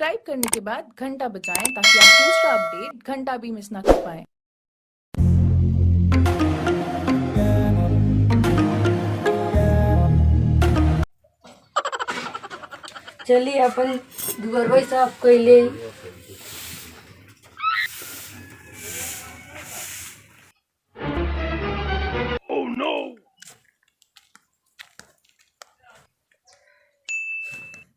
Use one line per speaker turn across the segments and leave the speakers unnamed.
Subscribe करने के बाद घंटा बजाएं ताकि आप दूसरा अपडेट घंटा भी मिस ना कर पाएं।
चलिए अपन दुगरबा साफ कैले।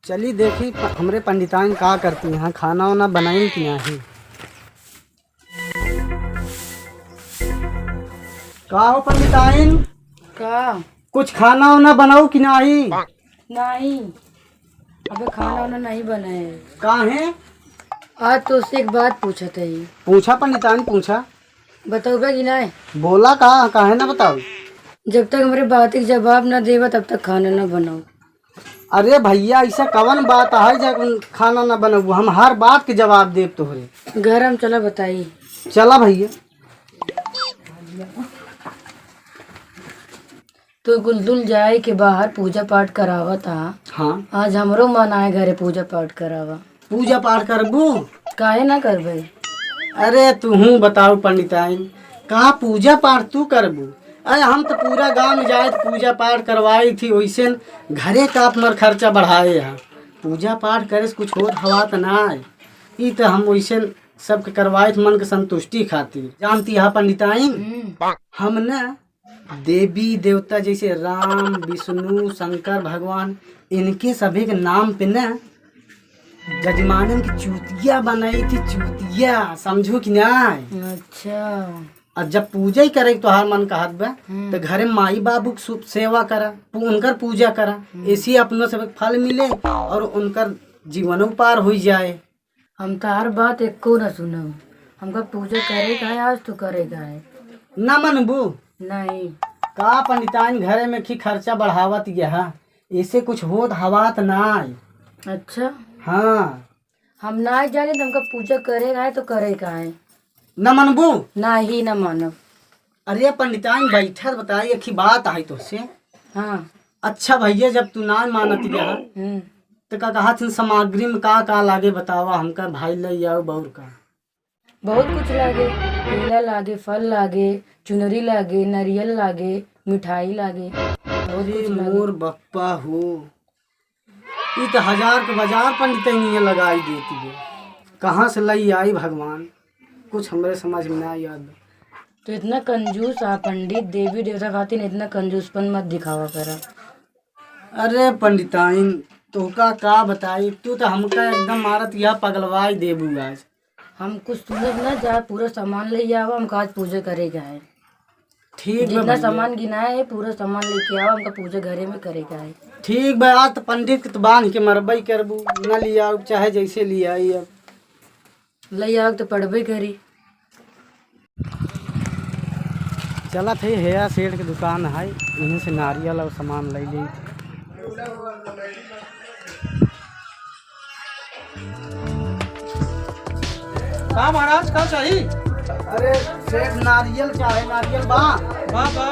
चली देखी हमरे पंडिताइन का करती हैं, खाना वाना बनाई कि नहीं। का हो पंडिताइन,
का
कुछ खाना वाना बनाओ कि नहीं।
नहीं, अबे खाना वाना नहीं बना है।
काहे?
आज तो उससे एक बात पूछा था ही।
पूछा पंडिताइन पूछा।
बताओगे कि नहीं?
बोला का काहे ना बताओ।
जब तक हमारे बात के जवाब ना देवा तब तक खाना ना बनाओ।
अरे भैया ऐसा कवन बात है जब खाना ना बनाऊ, हम हर बात के जवाब देव तोहरे।
घर हम चला बताइए।
चला भैया।
तो गुलदुल जाए के बाहर पूजा पाठ करावा था।
हाँ,
आज हमरो मन आए घरे पूजा पाठ करावा।
पूजा पाठ करबू?
काहे ना करबे?
अरे तू बताओ पंडिताइन, कहाँ पूजा पाठ तू करबू? अरे हम तो पूरा गांव में जाए तो पूजा पाठ करवाई थी, वैसे घरे का अपना खर्चा बढ़ाए हैं। पूजा पाठ करे से कुछ और हवा तो ना है। ई तो हम वैसे सबके करवाए थे मन के संतुष्टि खातिर। जानती है पंडिताइन, हम न देवी देवता जैसे राम विष्णु शंकर भगवान इनके सभी के नाम पे न जजमानन की चूतिया बनाई थी। चूतिया समझो कि नहीं।
अच्छा,
और जब पूजा ही करे तो हर मन कहत बा तो घरे माई बाबू की सेवा करा, उनकर पूजा करा, ऐसी अपनों से फल मिले और उनकर जीवनों पार हो जाए।
हम तो हर बात एको ना सुनम। हमका पूजा करेगा है, आज तो करेगा है।
न मनबू?
नहीं।
का पंडिताइन घरे में की खर्चा बढ़ावत यह, ऐसे कुछ होत हवात नाय।
अच्छा,
हाँ,
हम ना जाने तो हमका पूजा करेगा है तो करेगा है।
न मनबू?
ना ही ना मानव।
अरे पंडिताइन बैठा बताई एक ही बात आई तो से।
हाँ।
अच्छा भैया, जब तू ना मानत यह तो का कहा सामग्री में का लागे बतावा हमका, भाई ले आओ बौर का।
बहुत कुछ लागे। केला लागे, फल लागे, चुनरी लागे, नारियल लागे, मिठाई लागे, बहुत
अरे
कुछ लागे।
मोर बप्पा हो, ये तो 1000 के बाजार पंडिताइन लगाई देती है। कहाँ से लाई आई भगवान, कुछ हमरे समझ में ना याद।
तो इतना कंजूस आ पंडित, देवी देवता खातिर इतना कंजूसपन मत दिखावा करा।
अरे पंडिताइन तो का बताई, तू तो हमका एकदम मारत यह पगलवाई देबू आज।
हम कुछ सुनब ना जा, पूरा सामान ले आवा, हमका आज पूजा करेगा है।
ठीक बा
जितना
भैया।
सामान गिनाए है पूरा सामान लेके आवा, हमका पूजा घरे में करेगा है।
ठीक बा, आज तो पंडित के तो बांध के मरबई करबू, न लिया चाहे जैसे लिया आई। अब
ले आओ तो पढ़बे करी।
चला थे हेयर सेठ की दुकान है, यहीं से नारियल और सामान ले ली।
का महाराज का चाहिए?
अरे सेठ नारियल चाहे, नारियल बा?
बा बा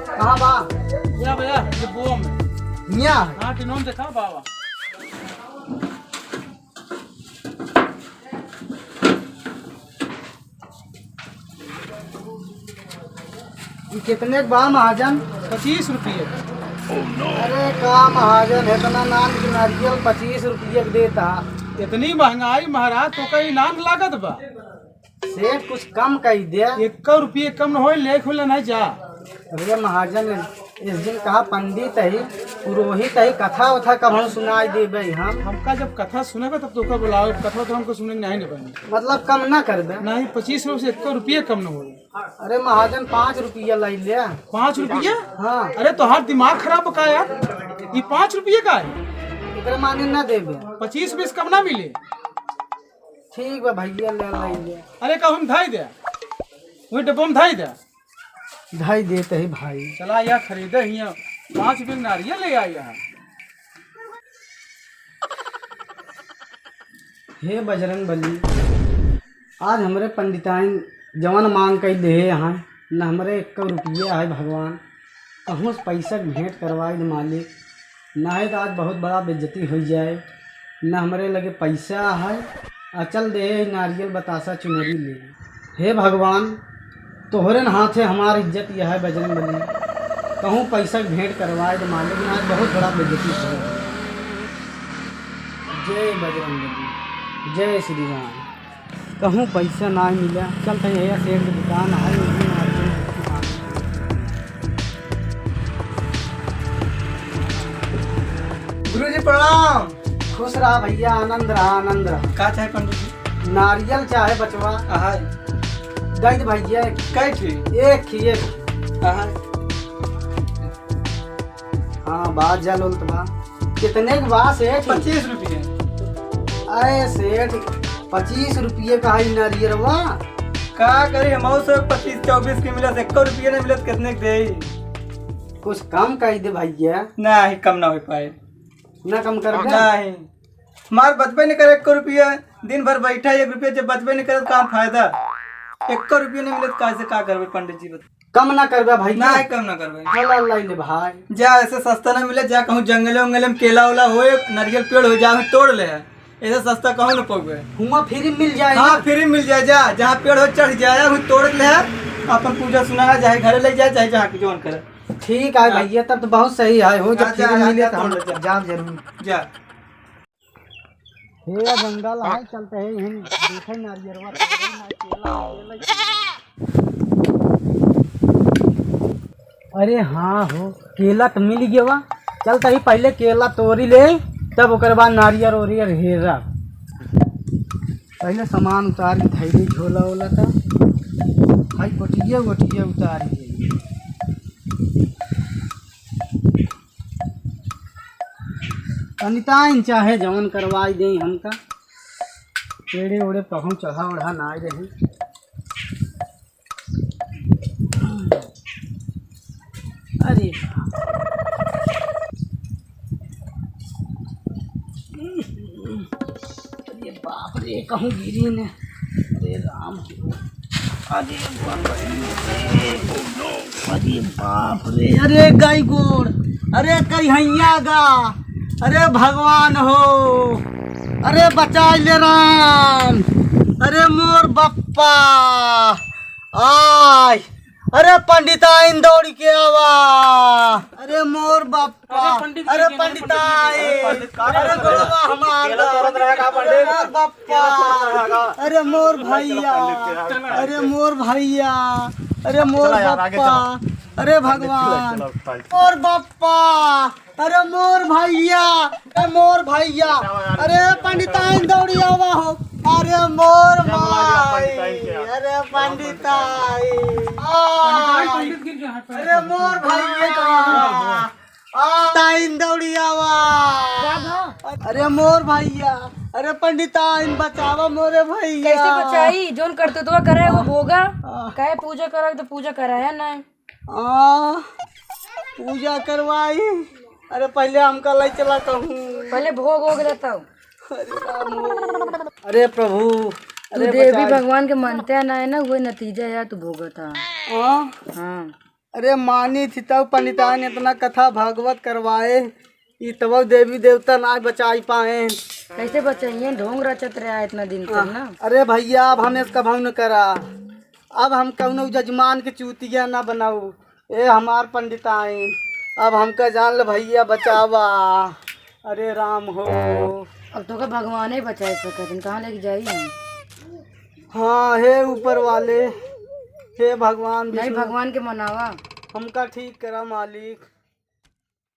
कहाँ बा?
या भैया ये बुआ में
मियाँ
हाँ टिनोम देखा बाबा।
ये कितने के बा महाजन?
25 रुपये।
अरे का महाजन, इतना नान की नारियल 25 रुपये देता।
इतनी महंगाई महाराज तो कई नाम लागत बा।
सेठ कुछ कम कही दे।
1 रुपये कम न हो, ले खुले नहीं जा।
अरे महाजन, इस दिन कहा पंडित है पुरोहित है, कथा वथा कब हम सुनाई देबे हम।
हमका जब कथा सुनेगा तब तो बुलाओ, कथा तो हमको सुने नहीं बनी।
मतलब कम ना कर दे?
नहीं, 25 रुपये से 1 रुपये कम न हो।
अरे महाजन 5 रुपया ले ले।
5 रुपये?
हाँ।
अरे तो हर दिमाग खराब का यार, ये 5 रुपये का है।
एकरे माने ना देबे?
25 रुपये से कम ना मिले।
ठीक बा भैया, ले ले।
अरे का हम धाई दे, वही डब्बा में धाई दे।
ढाई देते ही भाई।
चला यहाँ खरीदे ही 5 रुपये नारियल ले आई यहाँ।
हे बजरंग बली, आज हमरे पंडिताइन जवन मांग कर दे यहाँ, न हमरे 1 रुपया है भगवान। कहूँ से पैसा भेंट करवाई दे मालिक, ना है तो आज बहुत बड़ा बेइज्जती हो जाए। न हमरे लगे पैसा है। अचल दे नारियल बतासा चुनरी ले। हे भगवान, तोहरे न हाथे हमार इज्जत यह है बजरंग बली। कहूँ पैसा भेंट करवाए तो मालिक ने आज बहुत बड़ा बेइज्जती हो। जय बजरंग बली, जय श्री राम। कहूँ पैसा ना मिला, चलते ये सेठ की दुकान है।
गुरुजी प्रणाम।
खुश रहा भैया, आनंद रहा, आनंद रहा।
का चाहे पंडित जी?
नारियल चाहे बचवा
आहाय
दई दे भैया।
कै थी?
एक खिए।
आहाय
हाँ बात जल उल्ट बा। कितने के बा सेठ?
25 रुपये।
अरे सेठ 25 रुपये का है नारियलवा।
का करी हम से 25-24 की मिलत 1 रुपये नहीं मिलत, कितने के दे?
कुछ कम कर दे भैया।
नहीं कम ना हो पाए।
ना कम कर दे।
नहीं मार बचबे नहीं करे 1 रुपया। दिन भर बैठा 1 रुपया जब बचबे नहीं करे तो काम फायदा। 1 रुपया नहीं मिलत कैसे का करबे पंडित जी बता।
कम ना करबे भाई।
नहीं कम ना करबे।
चल लाई ले भाई।
जा ऐसे सस्ता ना मिले, जा कहूँ जंगले उंगले में केला उला हो, नारियल पेड़ हो, जा तोड़ ले। ऐसे सस्ता कहूँ ना पौगे।
हुआ फ्री मिल जाए।
हाँ फ्री मिल जाए। जा जहाँ पेड़ हो चढ़ जाए, वही तोड़ ले अपन पूजा सुना जाए, घर ले जाए चाहे जहाँ की जोन करे।
ठीक है भैया, तब तो बहुत सही है। हो जब
जा,
फ्री
जा,
मिले
जा,
तो
तोड़
हम
ले, जा।
जाब जरूर।
जा
हे जंगल है, चलते हैं यहीं देखे नारियलवा। अरे हाँ हो, केला तो मिल गया वा। चलता ही पहले केला तोड़ी ले, तब ओकर बाद नारियल ओरियल हेरा। पहले सामान उतार थैली झोला ओला था भाई। गोटिया गोटिया उतारी अनिताइन चाहे जवन करवाई दे हमका। पेड़े ओड़े कहूँ चढ़ा उढ़ा ना रही। अरे अरे बाप रे, कहूँ गिरी ने। अरे राम, अरे अरे बाप रे। अरे गाय गोड़, अरे कहिया गा। अरे भगवान हो, अरे बचा ले राम। अरे मोर बप्पा आय। अरे पंडिताइन दौड़ के आवा। अरे मोर बप्पा, अरे पंडिताइन, अरे गोड़वा हमारा, अरे मोर बप्पा, अरे मोर भैया, अरे मोर भैया, अरे मोर बप्पा, अरे भगवान, मोर बप्पा, अरे मोर भैया, अरे मोर भैया, अरे पंडिताइन दौड़ी आवा हो। अरे मोर भाई, अरे पंडिताइन, अरे मोर भैया, ताइन दौड़ी आवा। अरे मोर भैया, अरे पंडिताइन बचावा मोरे भैया।
कैसे बचाई? जोन करते तो करे वो भोगा। काहे पूजा करा तो पूजा कराया ना।
पूजा करवाई। अरे पहले हमका ले चला कहूँ।
पहले भोग हो गया तब।
अरे प्रभु,
तू देवी भगवान के मानते ना है ना, वही नतीजा है तू भोगा था। हाँ
अरे मानी थी तब पंडिताइन इतना कथा भागवत करवाए, ये तब देवी देवता ना बचाई पाए।
कैसे बचाइए? ढोंग रचत रहा इतना दिन तक ना।
अरे भैया, अब हम इसका भाव न करा। अब हम कौनो जजमान के चूतिया ना बनाऊ। ए हमार पंडिताइन, अब हमका जान ले भैया, बचावा। अरे राम हो,
अब तो का भगवान ही बचा सकते, कहाँ लेके जाई हम?
हाँ हे ऊपर वाले, हे भगवान
नहीं, भगवान के मनावा।
हमका ठीक करा मालिक।